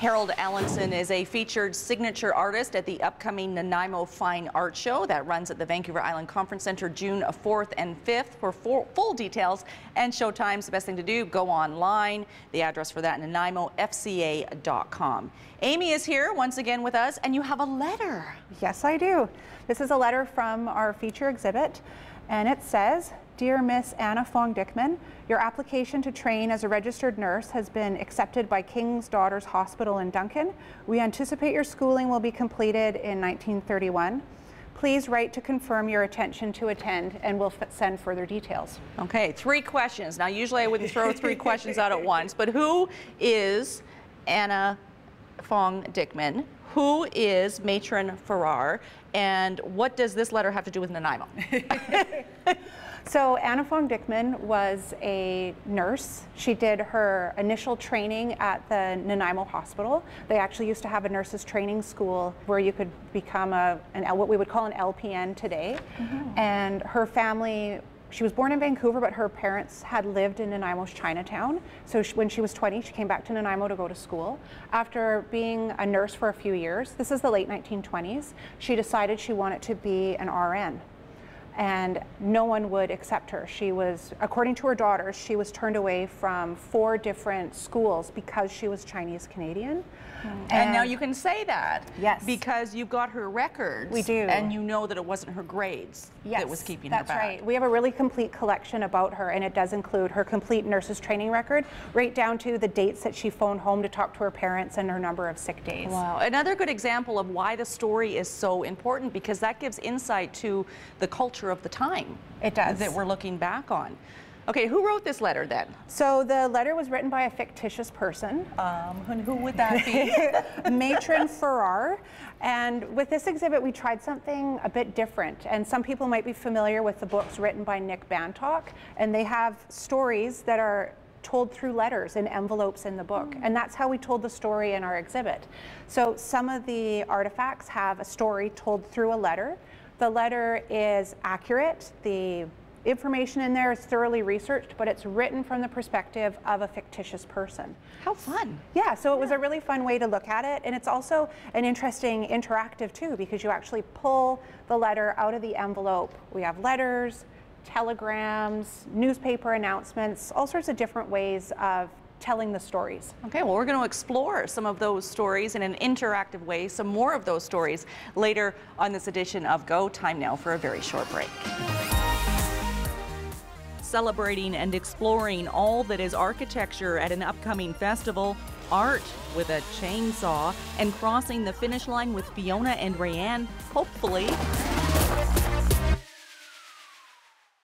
Harold Allenson is a featured signature artist at the upcoming Nanaimo Fine Art Show that runs at the Vancouver Island Conference Centre June 4th and 5th. For full details and show times, the best thing to do, go online. The address for that, NanaimoFCA.com. Amy is here once again with us, and you have a letter. Yes, I do. This is a letter from our feature exhibit, and it says, "Dear Miss Anna Fong Dyckman, your application to train as a registered nurse has been accepted by King's Daughters Hospital in Duncan. We anticipate your schooling will be completed in 1931. Please write to confirm your intention to attend, and we'll send further details." Okay, 3 questions. Now, usually I wouldn't throw 3 questions out at once, but who is Anna Fong Dyckman? Who is Matron Farrar? And what does this letter have to do with Nanaimo? So Anna Fong Dyckman was a nurse. She did her initial training at the Nanaimo Hospital. They actually used to have a nurses training school where you could become what we would call an LPN today. Mm-hmm. And her family, she was born in Vancouver, but her parents had lived in Nanaimo's Chinatown. So when she was 20, she came back to Nanaimo to go to school. After being a nurse for a few years, this is the late 1920s, she decided she wanted to be an RN. And no one would accept her. She was, according to her daughters, she was turned away from 4 different schools because she was Chinese Canadian. And now you can say that. Yes. Because you've got her records. We do. And you know that it wasn't her grades that was keeping her back. That's right. We have a really complete collection about her, and it does include her complete nurse's training record, right down to the dates that she phoned home to talk to her parents and her number of sick days. Wow. Another good example of why the story is so important, because that gives insight to the culture of the time. It does. That we're looking back on. Okay, who wrote this letter then? So the letter was written by a fictitious person. Who would that be? Matron Farrar. And with this exhibit, we tried something a bit different. And some people might be familiar with the books written by Nick Bantock, and they have stories that are told through letters and envelopes in the book. And that's how we told the story in our exhibit. So some of the artifacts have a story told through a letter. The letter is accurate. The information in there is thoroughly researched, but it's written from the perspective of a fictitious person. How fun. Yeah, so it was a really fun way to look at it, and it's also an interesting interactive too, because you actually pull the letter out of the envelope. We have letters, telegrams, newspaper announcements, all sorts of different ways of telling the stories. Okay, well, we're going to explore some of those stories in an interactive way, some more of those stories later on this edition of Go. Time now for a very short break. Celebrating and exploring all that is architecture at an upcoming festival, art with a chainsaw, and crossing the finish line with Fiona and Rayanne, hopefully.